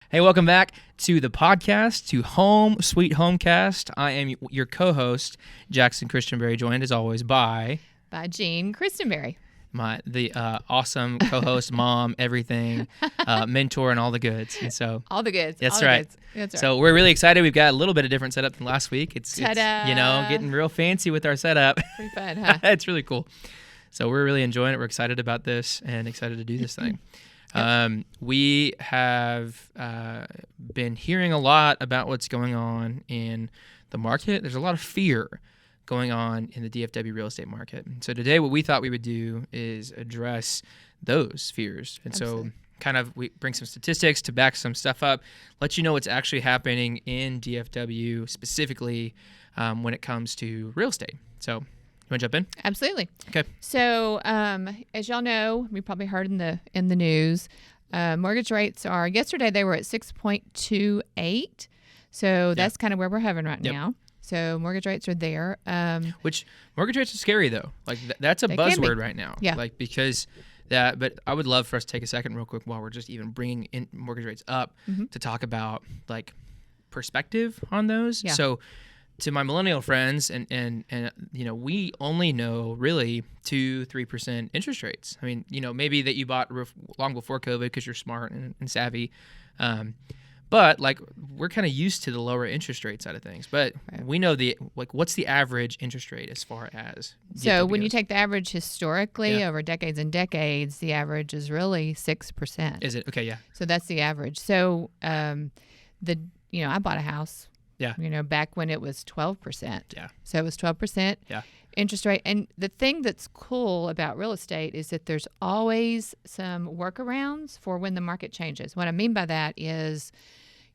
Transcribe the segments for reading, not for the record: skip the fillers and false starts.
Hey, welcome back to the podcast, to Home Sweet Homecast. I am your co-host, Jackson Christianberry, joined as always by Jean Christianberry. The awesome co-host, mom, everything, mentor, and all the goods. And so all the goods. That's all right. That's right. So we're really excited. We've got a little bit of different setup than last week. It's Ta-da. getting real fancy with our setup. Pretty fun, huh? It's really cool. So we're really enjoying it. We're excited about this and excited to do this thing. We have been hearing a lot about what's going on in the market. There's a lot of fear going on in the DFW real estate market. So today what we thought we would do is address those fears. And Absolutely. So kind of we bring some statistics to back some stuff up, let you know what's actually happening in DFW specifically when it comes to real estate. So you want to jump in? Absolutely. Okay. So, as y'all know, we probably heard in the news, mortgage rates are, yesterday they were at 6.28. So that's kind of where we're hovering right now. So mortgage rates are there. Which mortgage rates are scary though. Like that's a buzzword right now. Yeah. Like because that, but I would love for us to take a second real quick while we're just even bringing in mortgage rates up to talk about like perspective on those. Yeah. So to my millennial friends and you know, we only know really 2-3% interest rates. I mean, you know, maybe that you bought long before COVID because you're smart and savvy. But like we're kind of used to the lower interest rate side of things, but we know what's the average interest rate as far as so when you take the average historically over decades and decades, the average is really 6%. Is it? Okay, yeah. So that's the average. So I bought a house. Yeah. You know, back when it was 12%. Yeah. So it was 12% interest rate. And the thing that's cool about real estate is that there's always some workarounds for when the market changes. What I mean by that is,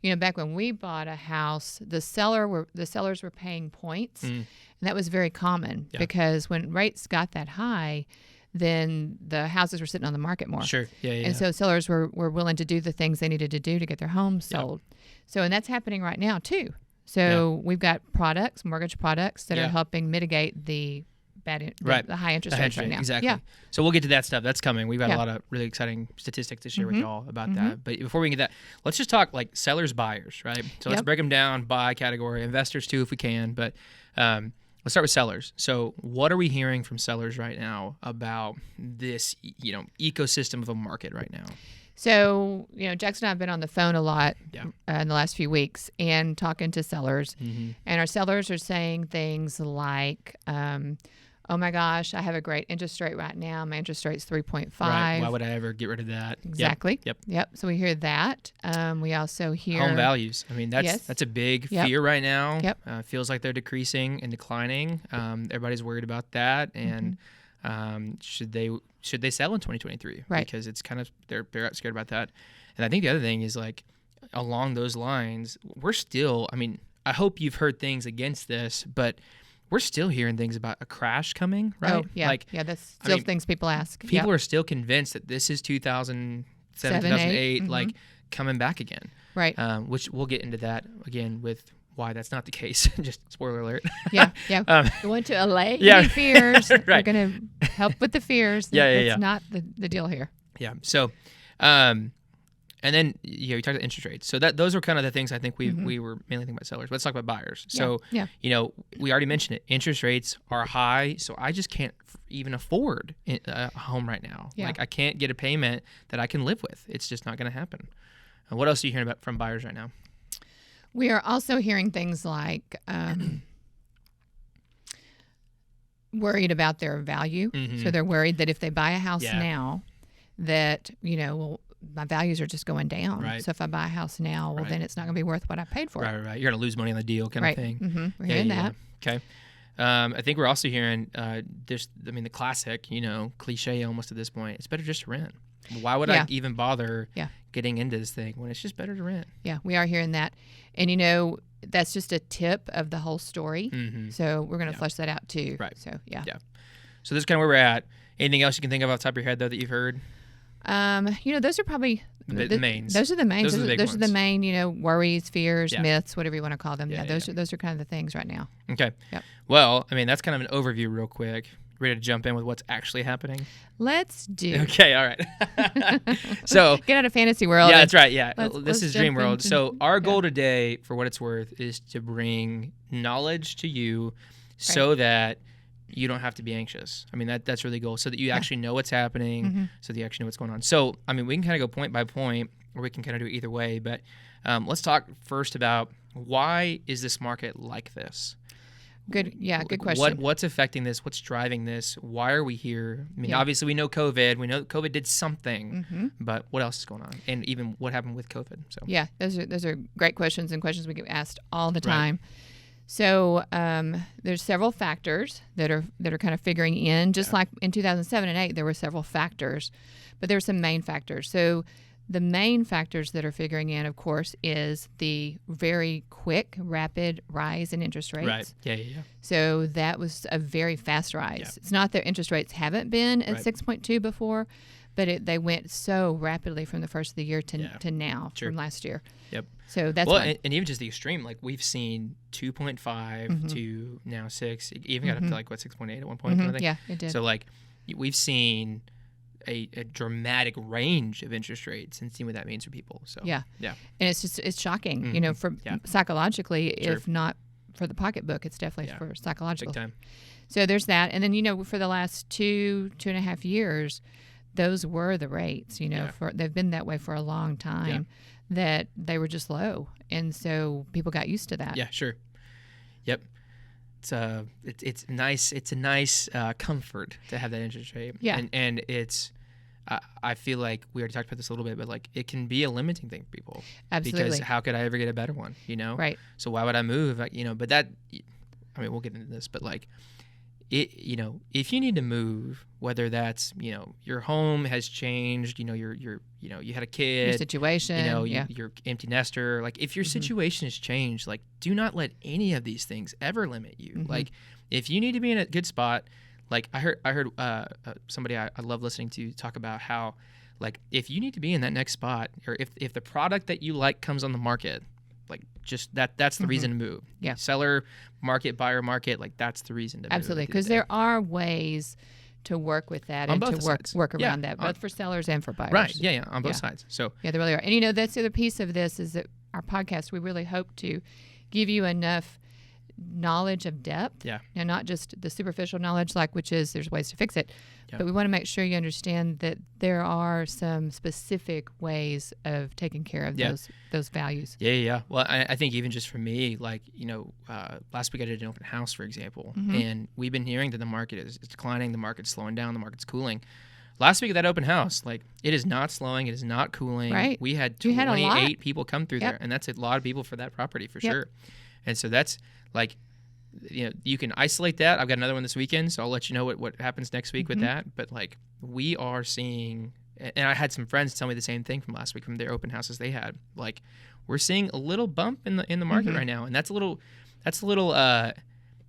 you know, back when we bought a house, the sellers were paying points, and that was very common because when rates got that high, then the houses were sitting on the market more. Sure. Yeah. And so sellers were willing to do the things they needed to do to get their homes sold. So, and that's happening right now too. So we've got mortgage products that are helping mitigate the the high interest rates right now. Exactly. Yeah. So we'll get to that stuff. That's coming. We've got a lot of really exciting statistics to share with y'all about that. But before we get that, let's just talk like sellers, buyers, right? So let's break them down by category, investors too if we can. But let's start with sellers. So what are we hearing from sellers right now about this, you know, ecosystem of a market right now? So, you know, Jackson and I have been on the phone a lot in the last few weeks and talking to sellers. And our sellers are saying things like, oh my gosh, I have a great interest rate right now. My interest rate's 3.5. Right. Why would I ever get rid of that? Exactly. Yep. So we hear that. We also hear home values. I mean, that's a big fear right now. Feels like they're decreasing and declining. Everybody's worried about that. And should they sell in 2023? Right. Because it's kind of they're scared about that. And I think the other thing is like along those lines, we're still. I mean, I hope you've heard things against this, but we're still hearing things about a crash coming, right? Oh, yeah. That's still things people ask. People are still convinced that this is 2007, 2008, like coming back again. Right. Which we'll get into that again with why that's not the case. Just spoiler alert. Yeah. We want to allay any fears. Right. We're going to help with the fears. That's not the deal here. Yeah. So, and then you talked about interest rates. So those are kind of the things I think we were mainly thinking about sellers. Let's talk about buyers. So, you know, we already mentioned it. Interest rates are high, so I just can't even afford a home right now. Yeah. Like I can't get a payment that I can live with. It's just not going to happen. What else are you hearing about from buyers right now? We are also hearing things like worried about their value. So they're worried that if they buy a house now, that, you know, well, my values are just going down. Right. So if I buy a house now, well, then it's not going to be worth what I paid for it. Right. You're going to lose money on the deal kind of thing. We're hearing that. Okay. I think we're also hearing the classic, you know, cliche almost at this point. It's better just to rent. Why would I even bother getting into this thing when it's just better to rent? Yeah, we are hearing that. And, you know, that's just a tip of the whole story. So we're going to flesh that out too. Right. So, yeah. So this is kind of where we're at. Anything else you can think of off the top of your head, though, that you've heard? You know, those are probably the mains. Those are the mains. Those are the main, you know, worries, fears, Yeah. myths, whatever you want to call them. Those are kind of the things right now. Okay. Yep. Well, I mean, that's kind of an overview real quick. ready to jump in with what's actually happening? Let's do. Okay, all right. So get out of fantasy world. Yeah, that's right. Yeah, let's this is dream world. So into- our goal today, for what it's worth, is to bring knowledge to you, so that you don't have to be anxious. I mean, that's really the goal, so that you actually know what's happening, so that you actually know what's going on. So, I mean, we can kind of go point by point, or we can kind of do it either way. But let's talk first about, why is this market like this? Good question. What's affecting this? What's driving this? Why are we here? I mean, obviously we know COVID. We know COVID did something, but what else is going on? And even what happened with COVID? So yeah, those are great questions, and questions we get asked all the time. So there's several factors that are kind of figuring in. Just like in 2007 and 2008, there were several factors, but there were some main factors. So the main factors that are figuring in, of course, is the very quick, rapid rise in interest rates. Right. Yeah. So that was a very fast rise. Yeah. It's not that interest rates haven't been at 6.2 before, but they went so rapidly from the first of the year to now, from last year. Yep. So that's and even just the extreme, like we've seen 2.5 to now 6. It even got up to like 6.8 at one point. Kind of thing. Yeah, it did. So like we've seen a dramatic range of interest rates, and seeing what that means for people. So yeah, and it's shocking, you know, for psychologically, if not for the pocketbook, it's definitely for psychological. Big time. So there's that, and then you know, for the last 2.5 years, those were the rates. You know, they've been that way for a long time. That they were just low, and so people got used to that. Yeah, sure. Yep. It's nice. It's a nice comfort to have that interest rate. Yeah. And it's, I feel like we already talked about this a little bit, but like it can be a limiting thing for people. Absolutely. Because how could I ever get a better one? You know. Right. So why would I move? You know. But that, I mean, we'll get into this, but like, you know, if you need to move, whether that's, you know, your home has changed, you know, you know, you had a kid, your situation, you know, you're empty nester. Like if your situation has changed, like do not let any of these things ever limit you. Like if you need to be in a good spot, like I heard somebody I love listening to talk about how, like, if you need to be in that next spot, or if the product that you like comes on the market, like just that's the reason to move. Yeah. Seller market, buyer market, like that's the reason to move. Absolutely, because there are ways to work with that and to work around that, both for sellers and for buyers. Right. Yeah. On both sides. So yeah, there really are. And you know, that's the other piece of this is that our podcast, we really hope to give you enough knowledge of depth. Yeah. Now, not just the superficial knowledge, like which is there's ways to fix it, but we want to make sure you understand that there are some specific ways of taking care of those values. Yeah. Well, I think even just for me, like, you know, last week I did an open house, for example, and we've been hearing that the market is declining, the market's slowing down, the market's cooling. Last week at that open house, like, it is not slowing, it is not cooling. Right. We had 28 people come through there, and that's a lot of people for that property, for sure. And so that's, like, you know, you can isolate that. I've got another one this weekend, so I'll let you know what happens next week with that. But like, we are seeing, and I had some friends tell me the same thing from last week from their open houses they had. Like, we're seeing a little bump in the market right now, and that's a little,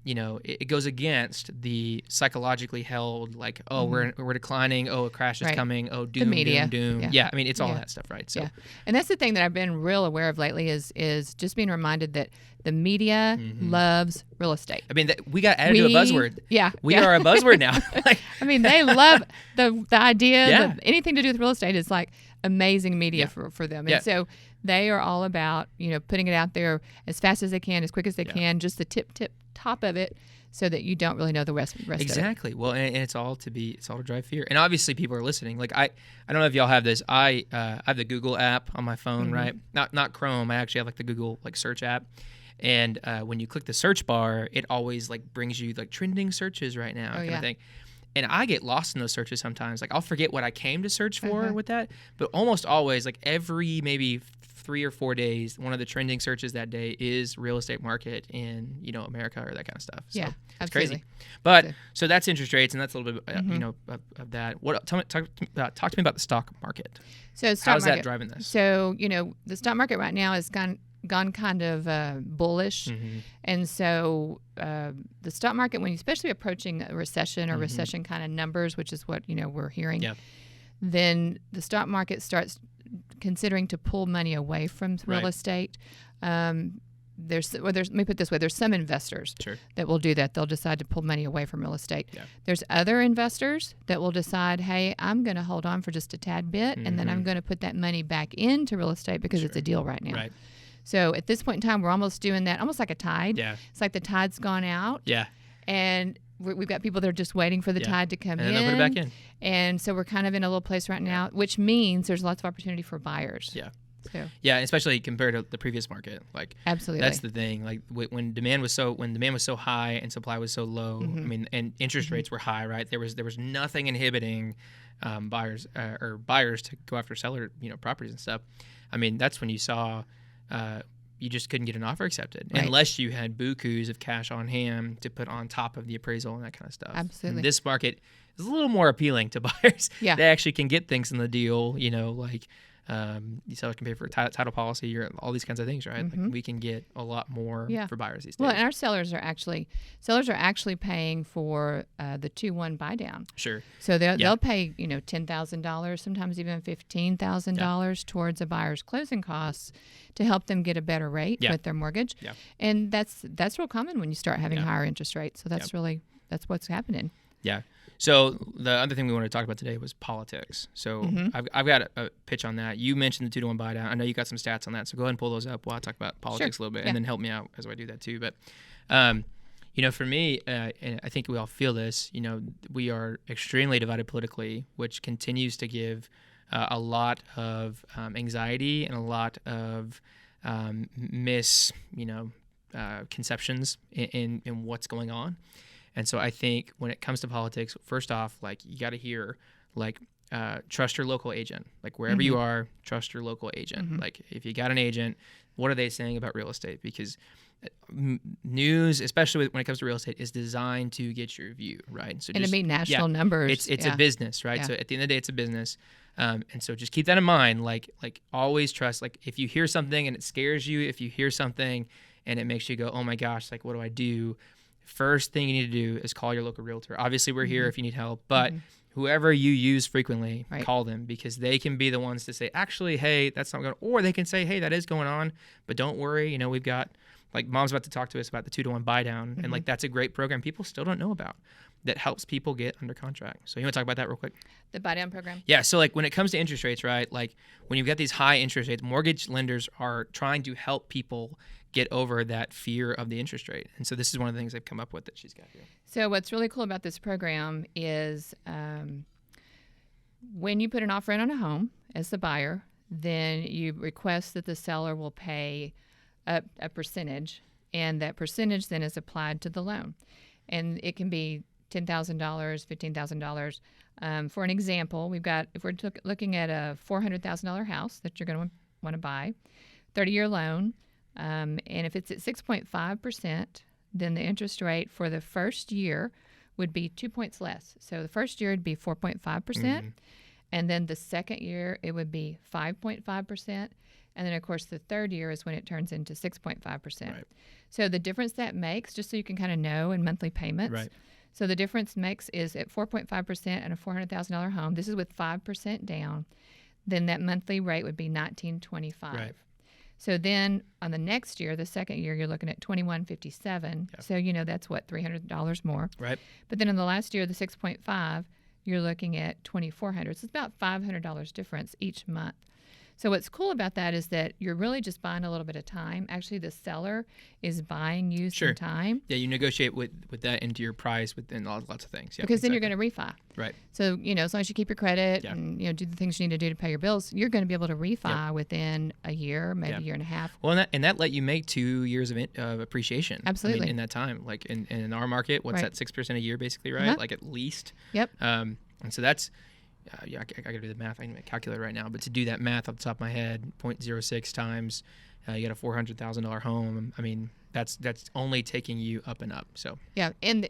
you know, it goes against the psychologically held, like, oh, we're declining, oh, a crash is coming, oh, doom, the media. doom. Yeah, I mean, it's all that stuff, right? So, and that's the thing that I've been real aware of lately is just being reminded that the media loves real estate. I mean, we got added to a buzzword. Yeah. We are a buzzword now. Like, I mean, they love the idea that anything to do with real estate is like amazing media for them. And so they are all about, you know, putting it out there as fast as they can, as quick as they can, just the tip top of it, so that you don't really know the rest of it. Exactly. Well, and it's all to drive fear. And obviously people are listening. Like I don't know if y'all have this. I have the Google app on my phone, right? Not Chrome. I actually have like the Google like search app. And when you click the search bar, it always like brings you like trending searches right now kind of thing. And I get lost in those searches sometimes. Like I'll forget what I came to search for with that. But almost always, like every maybe 3 or 4 days, one of the trending searches that day is real estate market in, you know, America or that kind of stuff. So it's crazy. But so that's interest rates, and that's a little bit you know of that. What talk to me about the stock market. So stock how's market, that driving this? So, you know, the stock market right now has gone kind of bullish, and so the stock market, when you're especially approaching a recession or recession kind of numbers, which is what, you know, we're hearing, then the stock market starts considering to pull money away from real estate let me put it this way, there's some investors that will do that. They'll decide to pull money away from real estate. Yeah. There's other investors that will decide, hey, I'm going to hold on for just a tad bit, and then I'm going to put that money back into real estate because it's a deal right now. Right. So at this point in time, we're almost doing that, almost like a tide. Yeah. It's like the tide's gone out. Yeah. And we've got people that are just waiting for the tide to come in. And then they'll put it back in. And so we're kind of in a little place right now, which means there's lots of opportunity for buyers. Yeah. So. Yeah, especially compared to the previous market. Like, absolutely, that's the thing. Like when demand was so high and supply was so low. I mean, and interest rates were high, right? There was nothing inhibiting buyers to go after seller properties and stuff. I mean, that's when you saw you just couldn't get an offer accepted unless you had bukus of cash on hand to put on top of the appraisal and that kind of stuff. Absolutely, and this market is a little more appealing to buyers. Yeah, they actually can get things in the deal. Like. Seller can pay for a title policy or all these kinds of things, right? Like we can get a lot more for buyers these days. Well, and our sellers are actually paying for the 2-1 buy down. Sure. So they'll pay $10,000, sometimes even $15,000 towards a buyer's closing costs to help them get a better rate with their mortgage. Yeah. And that's real common when you start having higher interest rates. So that's that's what's happening. Yeah. So the other thing we wanted to talk about today was politics. So I've got a pitch on that. You mentioned the 2-1 buy down. I know you got some stats on that. So go ahead and pull those up while I talk about politics a little bit, and then help me out as I do that too. But, for me, and I think we all feel this, we are extremely divided politically, which continues to give a lot of anxiety and a lot of conceptions in what's going on. And so I think when it comes to politics, first off, like you got to hear, like trust your local agent. Like wherever you are, trust your local agent. Like if you got an agent, what are they saying about real estate? Because news, especially when it comes to real estate, is designed to get your view, right? So and to meet national numbers. It's a business, right? Yeah. So at the end of the day, it's a business. And so just keep that in mind. Like always trust. Like if you hear something and it scares you, if you hear something and it makes you go, oh my gosh, like what do I do? First thing you need to do is call your local realtor. Obviously, we're here if you need help, but whoever you use frequently, call them because they can be the ones to say, actually, hey, that's not going on. Or they can say, hey, that is going on, but don't worry. We've got, like, Mom's about to talk to us about the 2-1 buy down, and, like, that's a great program people still don't know about that helps people get under contract. So you want to talk about that real quick? The buy down program? Yeah. So, like, when it comes to interest rates, right, like, when you've got these high interest rates, mortgage lenders are trying to help people get over that fear of the interest rate. And so this is one of the things they've come up with that she's got here. So what's really cool about this program is when you put an offer in on a home as the buyer, then you request that the seller will pay a percentage, and that percentage then is applied to the loan. And it can be $10,000, $15,000. For an example, if we're looking at a $400,000 house that you're going to want to buy, 30-year loan, and if it's at 6.5%, then the interest rate for the first year would be 2 points less. So the first year would be 4.5%, and then the second year it would be 5.5%, and then of course the third year is when it turns into 6.5%. Right. So the difference that makes, just so you can kind of know in monthly payments. Right. So the difference makes is at 4.5% and a $400,000 home. This is with 5% down. Then that monthly rate would be $1,925. Right. So then on the next year, the second year, you're looking at $2,157. Yep. So, that's what, $300 more. Right. But then in the last year, the 6.5, you're looking at $2,400. So it's about $500 difference each month. So what's cool about that is that you're really just buying a little bit of time. Actually, the seller is buying you some time. Yeah, you negotiate with that into your price within lots of things. Yeah, because then you're going to refi. Right. So, as long as you keep your credit and, do the things you need to do to pay your bills, you're going to be able to refi within a year, maybe a year and a half. Well, and that let you make 2 years of appreciation. Absolutely. In that time. Like in our market, what's that, 6% a year basically, right? Like at least. Yep. And so that's... I got to do the math. I can calculate right now. But to do that math off the top of my head, 0.06 times, you got a $400,000 home. I mean, that's only taking you up and up. So yeah, and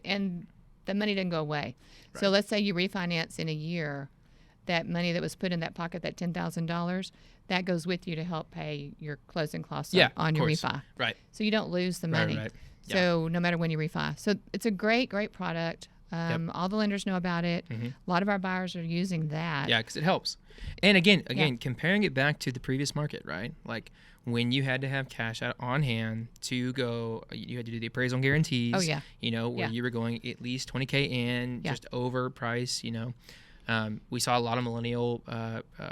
the money doesn't go away. Right. So let's say you refinance in a year, that money that was put in that pocket, that $10,000, that goes with you to help pay your closing costs on your refi. Right. So you don't lose the money. Right. So no matter when you refi. So it's a great product. All the lenders know about it. A lot of our buyers are using that. Yeah, because it helps. And again, comparing it back to the previous market, right? Like when you had to have cash out on hand to go, you had to do the appraisal and guarantees. Oh, yeah. Where you were going at least $20K in, just over price, we saw a lot of millennial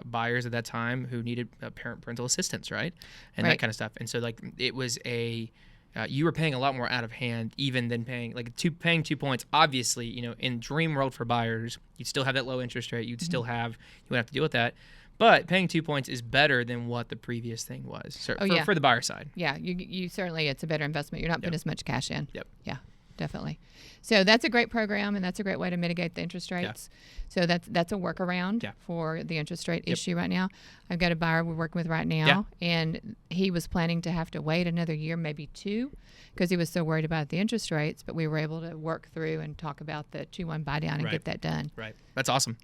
buyers at that time who needed parental assistance, right? And that kind of stuff. And so like it was you were paying a lot more out of hand even than paying 2 points. Obviously, in dream world for buyers, you'd still have that low interest rate. You'd still you wouldn't have to deal with that. But paying 2 points is better than what the previous thing was for the buyer side. Yeah, you certainly, it's a better investment. You're not putting as much cash in. Yep. Yeah, definitely. So that's a great program, and that's a great way to mitigate the interest rates. So that's a workaround for the interest rate issue right now. I've got a buyer we're working with right now, and he was planning to have to wait another year, maybe 2, because he was so worried about the interest rates, but we were able to work through and talk about the 2-1 buy down and get that done. Right. That's awesome.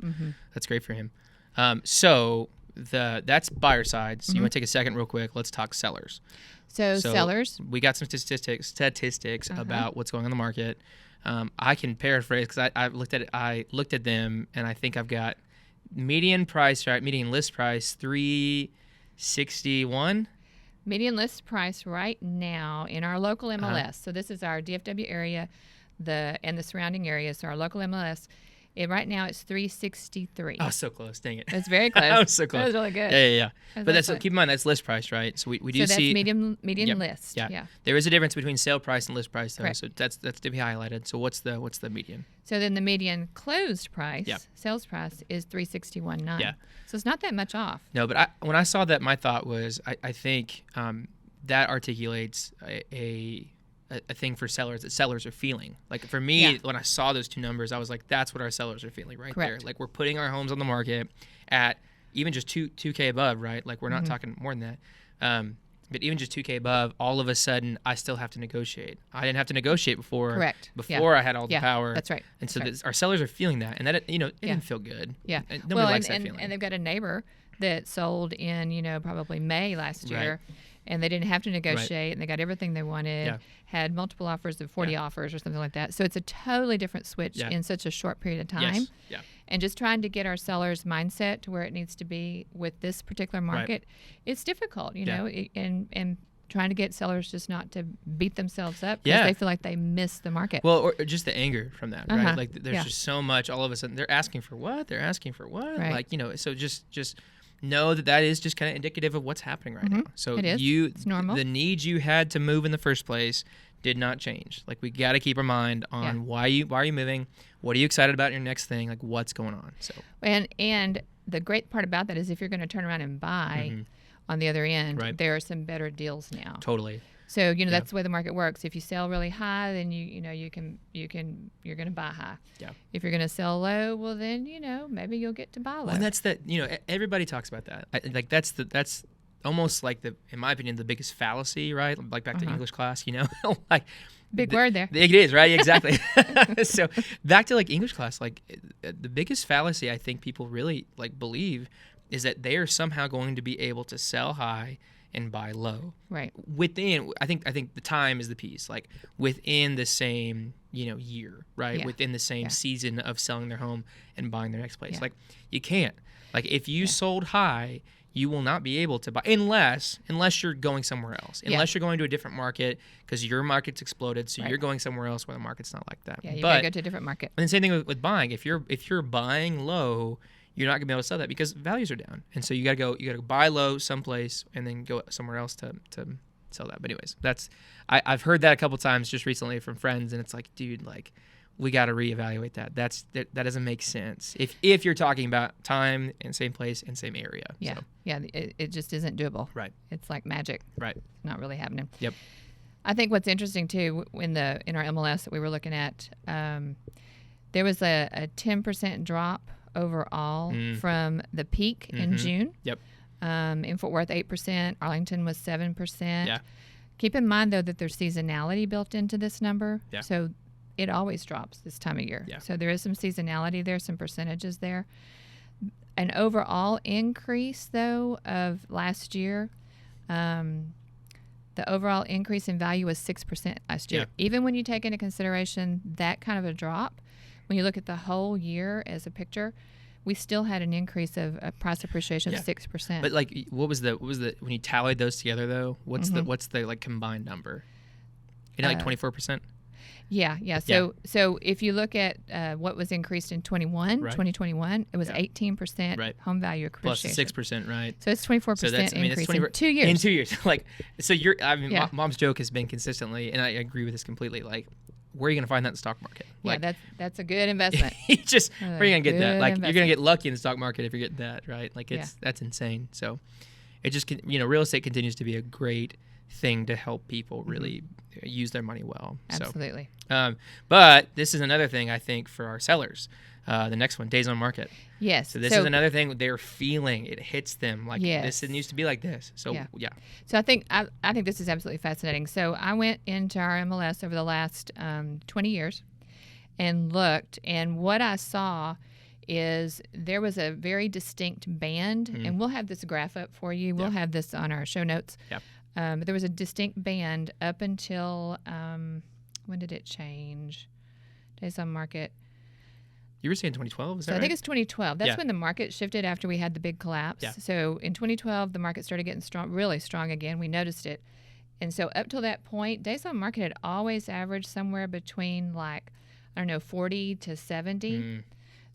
That's great for him. So that's buyer side. So you want to take a second real quick. Let's talk sellers. So sellers. We got some statistics about what's going on in the market. I can paraphrase because I looked at them, and I think I've got median list price 361. Median list price right now in our local MLS. So this is our DFW area, and the surrounding areas. So our local MLS. Right now it's 363. Oh, so close! Dang it! That's very close. That was so close. That was really good. Yeah. But keep in mind that's list price, right? So we do see median list. Yeah. There is a difference between sale price and list price, though. Correct. So that's to be highlighted. So what's the median? So then the median closed price, sales price, is 361.9. Yeah. So it's not that much off. No, but when I saw that, my thought was I think that articulates a thing for sellers that sellers are feeling. Like for me, when I saw those two numbers, I was like, that's what our sellers are feeling right there. Like we're putting our homes on the market at even just 2K above, right? Like we're not talking more than that. But even just 2K above, all of a sudden I still have to negotiate. I didn't have to negotiate before. Correct. Before I had all the power. That's right. And so our sellers are feeling that, and that it didn't feel good. Yeah. Nobody likes that feeling. And they've got a neighbor that sold in probably May last year. And they didn't have to negotiate, and they got everything they wanted, had multiple offers of 40 offers or something like that. So it's a totally different switch in such a short period of time. Yes. Yeah. And just trying to get our sellers' mindset to where it needs to be with this particular market, it's difficult, and trying to get sellers just not to beat themselves up because they feel like they miss the market. Well, or just the anger from that, right? Like there's just so much all of a sudden. They're asking for what? They're asking for what? Right. Like, so just know that is just kind of indicative of what's happening right now. So it's normal. The need you had to move in the first place did not change. Like we got to keep our mind on why are you moving? What are you excited about in your next thing? Like what's going on? So and the great part about that is if you're going to turn around and buy on the other end, there are some better deals now. Totally. So that's the way the market works. If you sell really high, then you're going to buy high. Yeah. If you're going to sell low, well then maybe you'll get to buy low. Well, and that's everybody talks about that. That's almost like in my opinion the biggest fallacy, right? Like back to English class, like big word there. It is, right? Exactly. So back to like English class, like the biggest fallacy I think people really like believe is that they are somehow going to be able to sell high and buy low. Right. I think the time is the piece. Like within the same, year, right? Yeah. Within the same season of selling their home and buying their next place. Yeah. Like you can't. Like if you sold high, you will not be able to buy unless you're going somewhere else. Unless you're going to a different market because your market's exploded, so you're going somewhere else where the market's not like that. Yeah, you gotta go to a different market. And the same thing with buying. If you're buying low, you're not gonna be able to sell that because values are down, and so you gotta go buy low someplace and then go somewhere else to sell that. But anyways, I've heard that a couple times just recently from friends, and it's like, dude, like we gotta reevaluate that. That doesn't make sense if you're talking about time and same place and same area. Yeah, so. It just isn't doable. Right. It's like magic. Right. It's not really happening. Yep. I think what's interesting too in our MLS that we were looking at, there was a 10% drop overall from the peak in June. Yep. In Fort Worth, 8%. Arlington was 7%. Yeah. Keep in mind, though, that there's seasonality built into this number. Yeah. So it always drops this time of year. Yeah. So there is some seasonality there, some percentages there. An overall increase, though, of last year, the overall increase in value was 6% last year. Yeah. Even when you take into consideration that kind of a drop, when you look at the whole year as a picture, we still had an increase of price appreciation of 6%. But like, what was the when you tallied those together though? What's the like combined number? Like 24%. Yeah. So if you look at what was increased in 2021, it was 18% home value appreciation. Plus 6%, right? So it's 24% so that's, increase that's in 2 years. In 2 years, like, so Mom's joke has been consistently, and I agree with this completely. Like, where are you going to find that in the stock market? Like, that's a good investment. where are you going to get that? Like, investment. you're going to get lucky in the stock market if you're getting that, right? Like, that's insane. So, it just real estate continues to be a great thing to help people really use their money well. Absolutely. So, but this is another thing I think for our sellers. The next one, days on market. Yes. So this is another thing they're feeling. It hits them like this. It needs to be like this. So So I think this is absolutely fascinating. So I went into our MLS over the last 20 years and looked, and what I saw is there was a very distinct band, and we'll have this graph up for you. We'll have this on our show notes. Yeah. But there was a distinct band up until when did it change? Days on market. You were saying 2012, is that right? I think it's 2012. That's when the market shifted after we had the big collapse. Yeah. So in 2012, the market started getting really strong again. We noticed it. And so up till that point, days on market had always averaged somewhere between 40 to 70.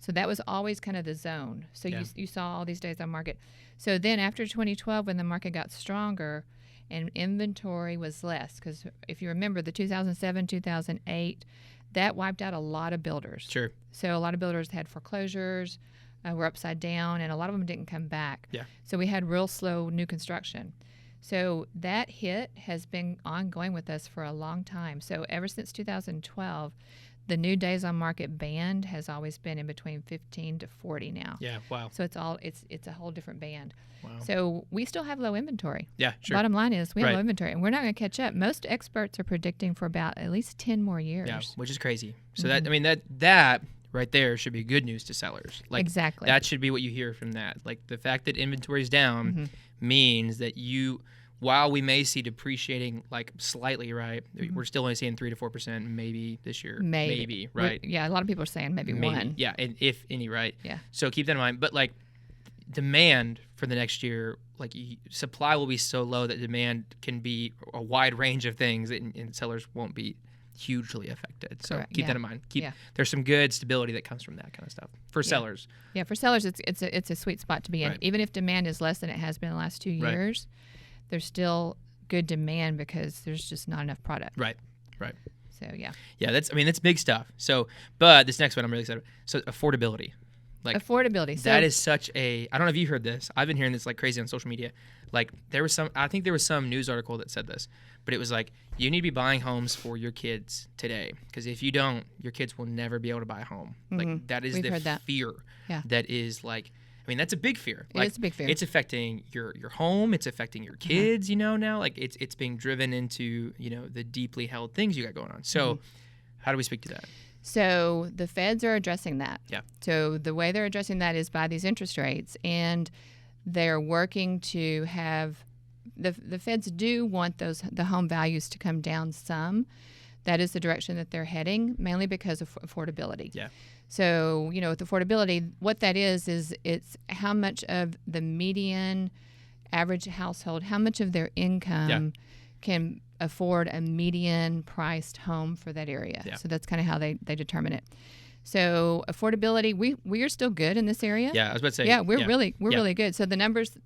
So that was always kind of the zone. So you saw all these days on market. So then after 2012, when the market got stronger and inventory was less, because if you remember the 2007, 2008, that wiped out a lot of builders. Sure. So a lot of builders had foreclosures, were upside down, and a lot of them didn't come back. Yeah. So we had real slow new construction. So that hit has been ongoing with us for a long time. So ever since 2012, the new days on market band has always been in between 15 to 40 now. Yeah, wow. So it's a whole different band. Wow. So we still have low inventory. Yeah, sure. Bottom line is we have low inventory, and we're not going to catch up. Most experts are predicting for about at least 10 more years. Yeah, which is crazy. So that right there should be good news to sellers. Like, exactly. That should be what you hear from that. Like, the fact that inventory is down means that while we may see depreciating like slightly, right, we're still only seeing 3 to 4% maybe this year. Maybe right? A lot of people are saying maybe 1. Yeah, and if any, right? Yeah. So keep that in mind. But like, demand for the next year, like, supply will be so low that demand can be a wide range of things, and sellers won't be hugely affected. So keep that in mind. There's some good stability that comes from that kind of stuff for sellers. Yeah, for sellers, it's a sweet spot to be in. Right. Even if demand is less than it has been the last 2 years, there's still good demand because there's just not enough product. Right. So that's big stuff. So, but this next one I'm really excited about. So affordability. Like, affordability. That is such I don't know if you heard this. I've been hearing this like crazy on social media. Like, I think there was some news article that said this, but it was like, you need to be buying homes for your kids today, because if you don't, your kids will never be able to buy a home. Like, that is the fear. Yeah. That is like, that's a big fear. It's a big fear. It's affecting your home. It's affecting your kids, now. Like, it's being driven into, the deeply held things you got going on. So how do we speak to that? So the feds are addressing that. Yeah. So the way they're addressing that is by these interest rates, and they're working to have the feds do want the home values to come down some. That is the direction that they're heading, mainly because of affordability. Yeah. So, with affordability, what that is it's how much of the median average household, how much of their income can afford a median priced home for that area. Yeah. So that's kind of how they determine it. So affordability, we are still good in this area. Yeah, I was about to say. Yeah, we're really good. So the numbers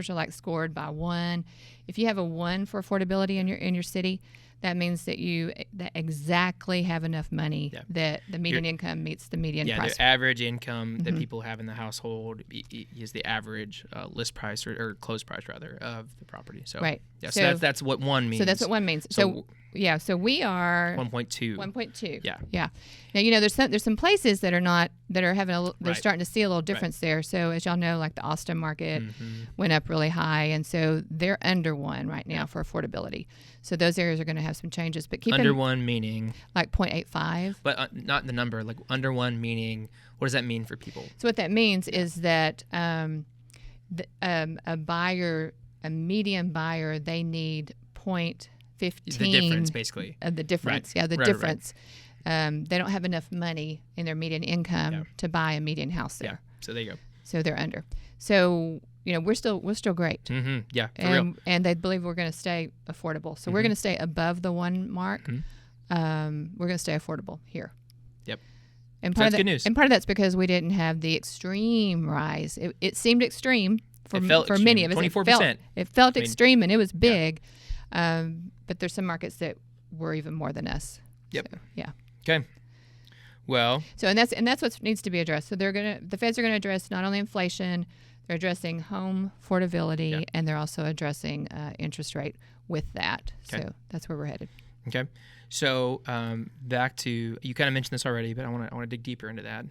are like scored by 1. If you have a 1 for affordability in your city, that means that you exactly have enough money that the median income meets the median price. The average income that people have in the household is the average list price or close price rather of the property. So yeah, so that's what 1 means. So that's what 1 means. So we are 1.2. 1.2. Yeah. Now there's some places that are having they're starting to see a little difference there. So as y'all know, like the Austin market went up really high, and so they're under 1 right now for affordability. So those areas are going to have some changes. But keep under 1 meaning like 0.85. But not the number. Like under 1 meaning, what does that mean for people? So what that means is that a median buyer, they need 0.15. The difference, basically. The difference. Right. Yeah, the difference. They don't have enough money in their median income to buy a median house there. Yeah. So there you go. So they're under. So we're still great. Mm-hmm. Yeah. For real. And they believe we're going to stay affordable. So we're going to stay above the 1 mark. Mm-hmm. We're going to stay affordable here. Yep. And that's good news. And part of that's because we didn't have the extreme rise. It seemed extreme for extreme. many of us. 24%. It felt extreme and it was big. But there's some markets that were even more than us. Yep. So, yeah. Okay. Well. So and that's what needs to be addressed. So the feds are going to address not only inflation, they're addressing home affordability, and they're also addressing interest rate with that. Okay. So that's where we're headed. Okay. So back to, you kind of mentioned this already, but I want to dig deeper into that.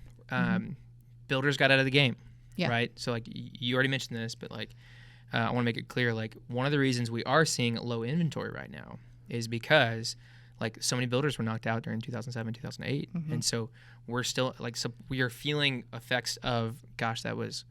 Builders got out of the game, right? So like you already mentioned this, but like I want to make it clear, like one of the reasons we are seeing low inventory right now is because like so many builders were knocked out during 2007, 2008. And so we're still like, so we are feeling effects of, gosh, that was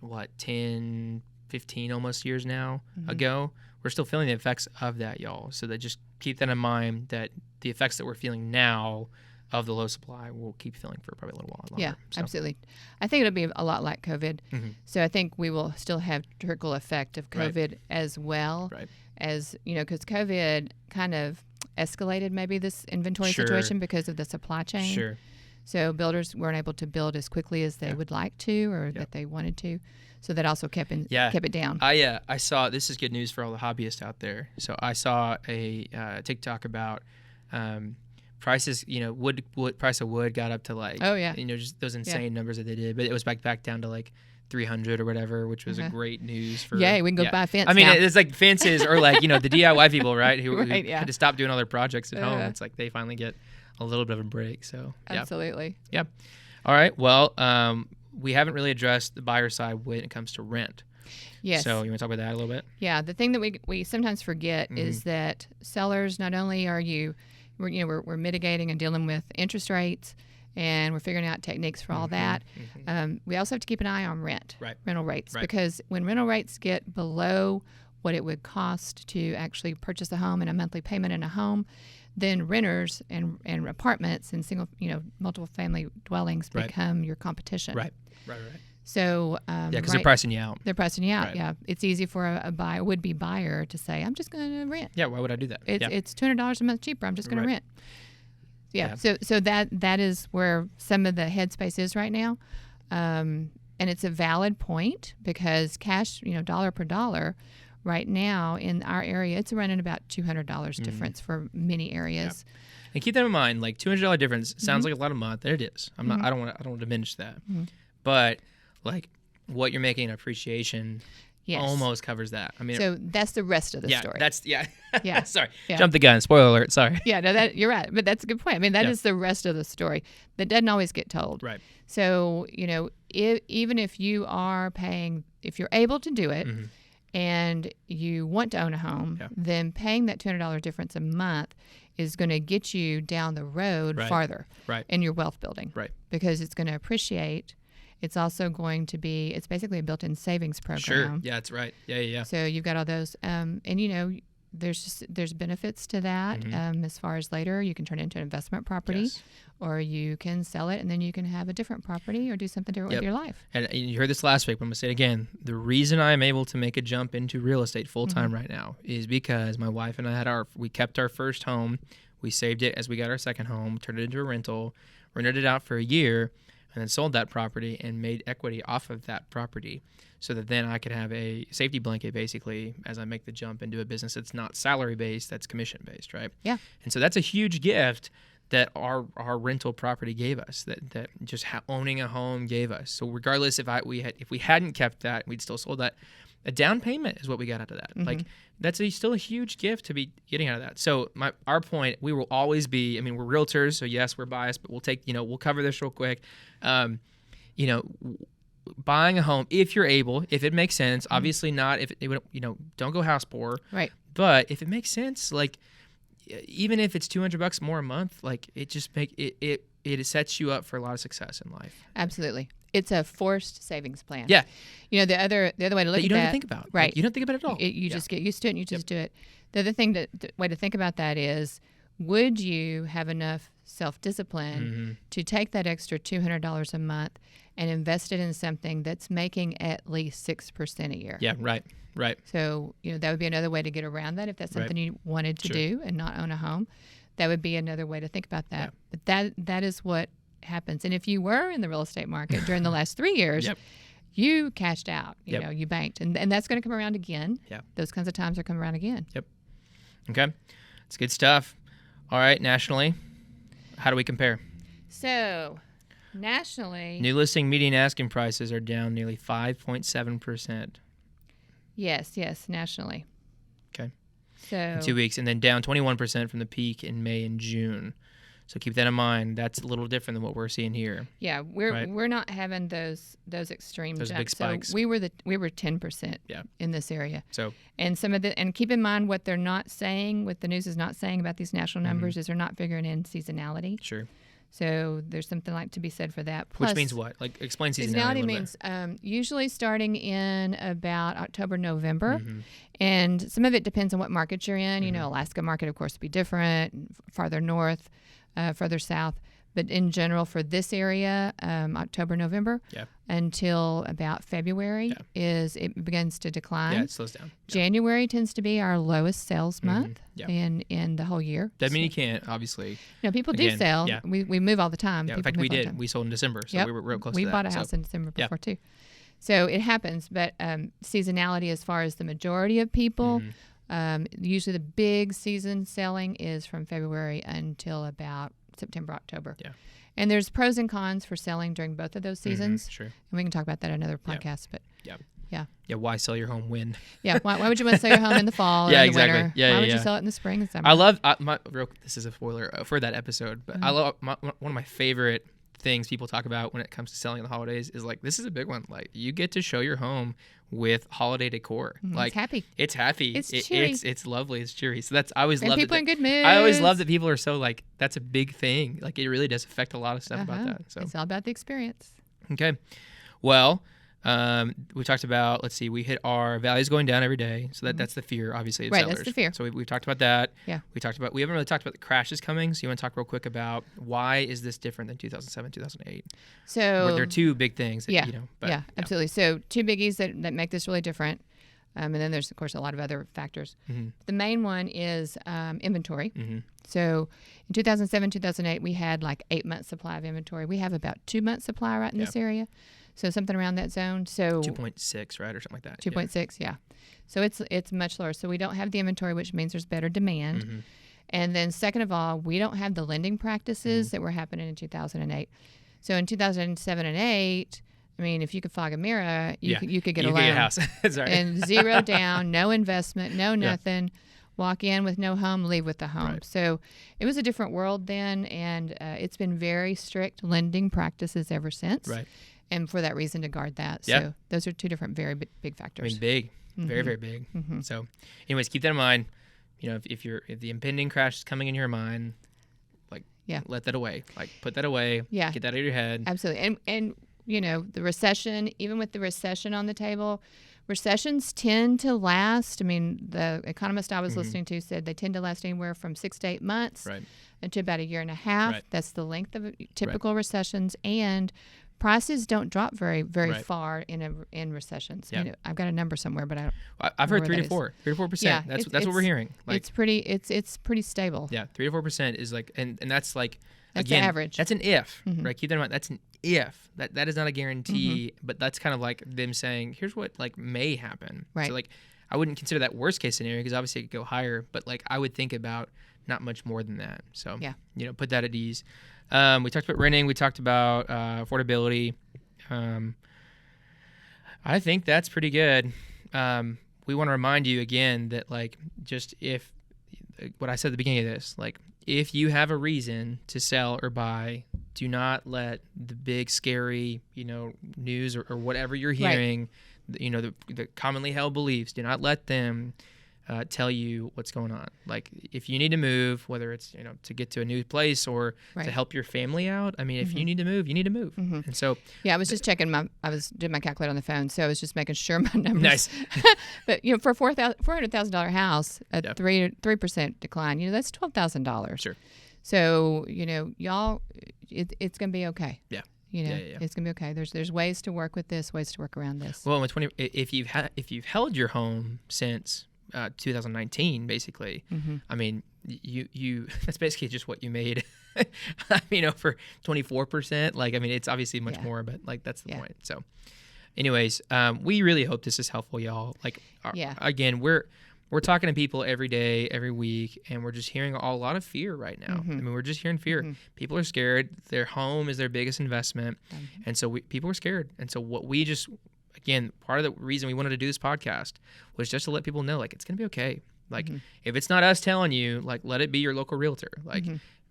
what, 10, 15 almost years now ago. We're still feeling the effects of that, y'all. So that just keep that in mind, that the effects that we're feeling now of the low supply will keep feeling for probably a little while longer. Yeah, absolutely. I think it'll be a lot like COVID. So I think we will still have trickle effect of COVID as well, as, because COVID kind of escalated maybe this inventory situation because of the supply chain. So builders weren't able to build as quickly as they would like to, or that they wanted to. So that also kept it down. I saw, this is good news for all the hobbyists out there. So I saw a TikTok about prices, price of wood got up to like, just those insane numbers that they did, but it was back down to like 300 or whatever, which was a great news for. Yeah, we can go buy a fence. I mean, now. It's like fences or like, the DIY people, right? Who had to stop doing all their projects at home. It's like they finally get a little bit of a break. So absolutely. Yeah. All right. Well, we haven't really addressed the buyer side when it comes to rent. Yes. So you want to talk about that a little bit? Yeah. The thing that we sometimes forget is that sellers, not only are we're mitigating and dealing with interest rates, and we're figuring out techniques for all that. We also have to keep an eye on rental rates, because when rental rates get below what it would cost to actually purchase a home and a monthly payment in a home, then renters and apartments and multiple family dwellings become your competition. Right. So because they're pricing you out. They're pricing you out. Yeah, it's easy for a would-be buyer to say, "I'm just going to rent." Yeah, why would I do that? It's $200 a month cheaper. I'm just going to rent. Yeah. So that is where some of the headspace is right now, and it's a valid point, because cash, dollar per dollar, right now in our area, it's running about $200 difference for many areas. Yeah. And keep that in mind, like $200 difference sounds like a lot a month. It is. I don't want to diminish that, but like what you're making in appreciation almost covers that. I mean, so that's the rest of the story. Sorry, jump the gun. Spoiler alert. Sorry. Yeah, no, you're right, but that's a good point. I mean, that is the rest of the story that doesn't always get told. Right. So even if you are paying, if you're able to do it, and you want to own a home, then paying that $200 difference a month is going to get you down the road farther in your wealth building. Right. Because it's going to appreciate. It's also going to be, it's basically a built-in savings program. Sure. Yeah, that's right. Yeah. So you've got all those. And, there's benefits to that. As far as later, you can turn it into an investment property, or you can sell it and then you can have a different property or do something different with your life. And you heard this last week, but I'm going to say it again. The reason I'm able to make a jump into real estate full-time right now is because my wife and I we kept our first home. We saved it as we got our second home, turned it into a rental, rented it out for a year, and then sold that property and made equity off of that property, so that then I could have a safety blanket, basically, as I make the jump into a business that's not salary-based, that's commission-based, right? Yeah. And so that's a huge gift that our rental property gave us, that just owning a home gave us. So regardless if we hadn't kept that, we'd still sold that. A down payment is what we got out of that. Like, that's still a huge gift to be getting out of that. So our point, we will always be, we're realtors, so yes, we're biased, but we'll cover this real quick. Buying a home, if you're able, if it makes sense, obviously not, don't go house poor. Right. But if it makes sense, like, even if it's $200 more a month, like, it just it sets you up for a lot of success in life. Absolutely. It's a forced savings plan. Yeah. The other way to look at that. You don't even think about. Right. Like, you don't think about it at all. You just get used to it and you just do it. The other thing way to think about that is, would you have enough self-discipline to take that extra $200 a month and invest it in something that's making at least 6% a year. Yeah, right. So, that would be another way to get around that if that's something you wanted to do and not own a home. That would be another way to think about that. Yeah. But that is what happens. And if you were in the real estate market during the last 3 years, you cashed out, you know, you banked. And that's going to come around again. Yeah. Those kinds of times are coming around again. Yep. Okay. It's good stuff. All right, nationally, how do we compare? So, nationally, new listing median asking prices are down nearly 5.7%. Yes, nationally. Okay. So in 2 weeks, and then down 21% from the peak in May and June. So keep that in mind. That's a little different than what we're seeing here. Yeah, we're not having those extreme those jumps. Big spikes. So we were 10% in this area. So and keep in mind what they're not saying, what the news is not saying about these national numbers is they're not figuring in seasonality. Sure. So there's something like to be said for that. Plus, which means what? Like explain seasonality. Seasonality means usually starting in about October, November, and some of it depends on what market you're in. You know, Alaska market, of course, would be different, farther north, further south. But in general, for this area, October, November, until about February, it begins to decline. Yeah, it slows down. January tends to be our lowest sales month in the whole year. Doesn't mean you can't, obviously. No, people do sell. Yeah. We move all the time. Yeah, in fact, we did. We sold in December, so we were real close to that. We bought a house in December before, too. So it happens, but seasonality as far as the majority of people, usually the big season selling is from February until about September, October. Yeah. And there's pros and cons for selling during both of those seasons. Sure. And we can talk about that in another podcast. But yeah, why sell your home when? Yeah, why would you want to sell your home in the fall or in the winter? Why would you sell it in the spring and summer? I love, this is a spoiler for that episode, but I love, one of my favorite things people talk about when it comes to selling in the holidays is like, this is a big one. Like, you get to show your home with holiday decor. Like, it's happy. It's happy. It's cheery. It's lovely. It's cheery. So I always and love people that. in good moods. I always love that people are so like, that's a big thing. Like, it really does affect a lot of stuff about that. So it's all about the experience. Okay. Well, we talked about, let's see, we hit our values going down every day. So that's the fear, obviously, of sellers. That's the fear. So we've talked about that. Yeah. We haven't really talked about the crashes coming. So you want to talk real quick about why is this different than 2007, 2008? So there are two big things that, absolutely. So two biggies that make this really different. And then there's, of course, a lot of other factors. The main one is inventory. So in 2007, 2008, we had like 8 months supply of inventory. We have about 2 months supply right in this area. So something around that zone. So 2.6, right, or something like that. 2.6, yeah. So it's much lower. So we don't have the inventory, which means there's better demand. And then second of all, we don't have the lending practices that were happening in 2008. So in 2007 and 8, I mean, if you could fog a mirror, you could get a loan. You could get a house. Sorry. And zero down, no investment, no nothing. Walk in with no home, leave with the home. Right. So it was a different world then, and it's been very strict lending practices ever since. Right. And for that reason, to guard that. So those are two different very big factors. I mean, big, very, very big. So anyways, keep that in mind. You know, if the impending crash is coming in your mind, like, let that away. Like, put that away. Yeah. Get that out of your head. Absolutely. And you know, the recession, even with the recession on the table, recessions tend to last. I mean, the economist I was listening to said they tend to last anywhere from 6 to 8 months to about a year and a half. Right. That's the length of typical recessions. And prices don't drop very far in recessions. Yeah. You know, I've got a number somewhere, but I don't. I've heard 3 to 4%. Yeah, that's what we're hearing. Like, it's pretty stable. Yeah, 3 to 4% is like, and that's like, that's again, the average. That's an if, right? Keep that in mind. That's an if. That is not a guarantee, but that's kind of like them saying, here's what like may happen. Right. So like, I wouldn't consider that worst case scenario because obviously it could go higher, but like I would think about not much more than that. So put that at ease. We talked about renting. We talked about affordability. I think that's pretty good. We want to remind you again that like just if what I said at the beginning of this, like if you have a reason to sell or buy, do not let the big scary news or whatever you're hearing, the commonly held beliefs. Do not let them tell you what's going on. Like if you need to move, whether it's to get to a new place or to help your family out. I mean, if you need to move, you need to move. And so I was just checking I was doing my calculator on the phone, so I was just making sure my numbers. Nice. But for a $400,000 house, a 3% decline, that's $12,000. Sure. So, y'all, it's going to be okay. Yeah. It's going to be okay. There's ways to work with this, ways to work around this. Well, if you've held your home since 2019, basically, I mean, you that's basically just what you made. For 24%. Like, I mean, it's obviously much more, but like that's the point. So, anyways, we really hope this is helpful, y'all. Like, again, we're talking to people every day, every week, and we're just hearing a lot of fear right now. I mean, we're just hearing fear. People are scared. Their home is their biggest investment, and so people are scared. And so what we just, again, part of the reason we wanted to do this podcast was just to let people know, like, it's gonna be okay. Like, if it's not us telling you, like, let it be your local realtor. Like,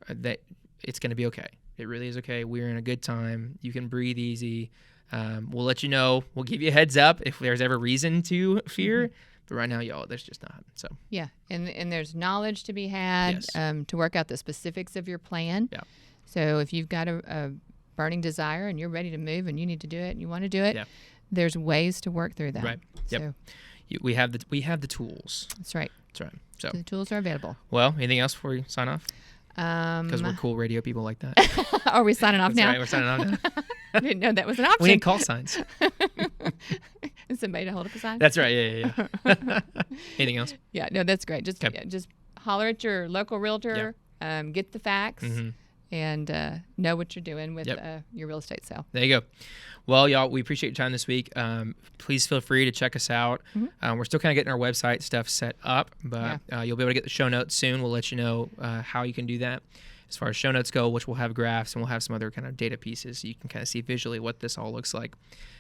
that it's gonna be okay. It really is okay. We're in a good time. You can breathe easy. We'll let you know. We'll give you a heads up if there's ever reason to fear. But right now, y'all, there's just not. So yeah, and there's knowledge to be had to work out the specifics of your plan. Yeah. So if you've got a burning desire and you're ready to move and you need to do it and you want to do it, there's ways to work through that. Right. Yep. So, we have the tools. That's right. That's right. So the tools are available. Well, anything else before we sign off? Because we're cool radio people like that. Are we signing off That's now? Right, we're signing off now. I didn't know that was an option. We need call signs. Is somebody to hold up a sign? That's right. Yeah. Anything else? Yeah. No, that's great. Just holler at your local realtor. Yep. Get the facts. And know what you're doing with your real estate sale. There you go. Well, y'all, we appreciate your time this week. Please feel free to check us out. We're still kind of getting our website stuff set up, but you'll be able to get the show notes soon. We'll let you know how you can do that. As far as show notes go, which we'll have graphs and we'll have some other kind of data pieces so you can kind of see visually what this all looks like.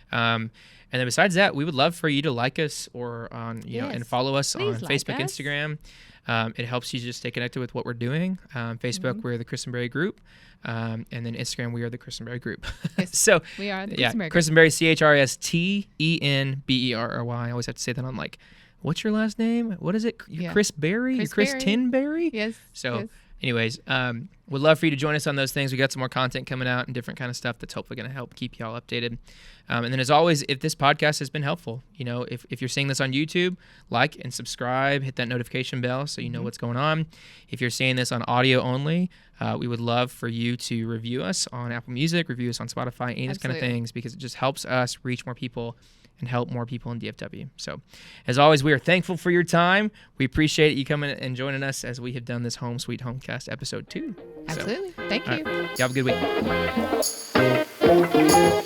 And then besides that, we would love for you to like us or and follow us on Facebook, Instagram. It helps you just stay connected with what we're doing. Facebook, we're the Christenberry Group. And then Instagram, we are the Christenberry Group. Yes, so we are the Christenberry Group. Christenberry, CHRSTENBERRY. I always have to say that. I'm like, what's your last name? What is it? Chris Berry? Chris Tinberry? Yes. So anyways, would love for you to join us on those things. We got some more content coming out and different kind of stuff that's hopefully going to help keep y'all updated. And then as always, if this podcast has been helpful, if you're seeing this on YouTube, like and subscribe, hit that notification bell so you know what's going on. If you're seeing this on audio only, we would love for you to review us on Apple Music, review us on Spotify, any of those kind of things, because it just helps us reach more people and help more people in DFW. So, as always, we are thankful for your time. We appreciate you coming and joining us as we have done this Home Sweet Homecast episode 2. Absolutely. Thank you. Right. You have a good week.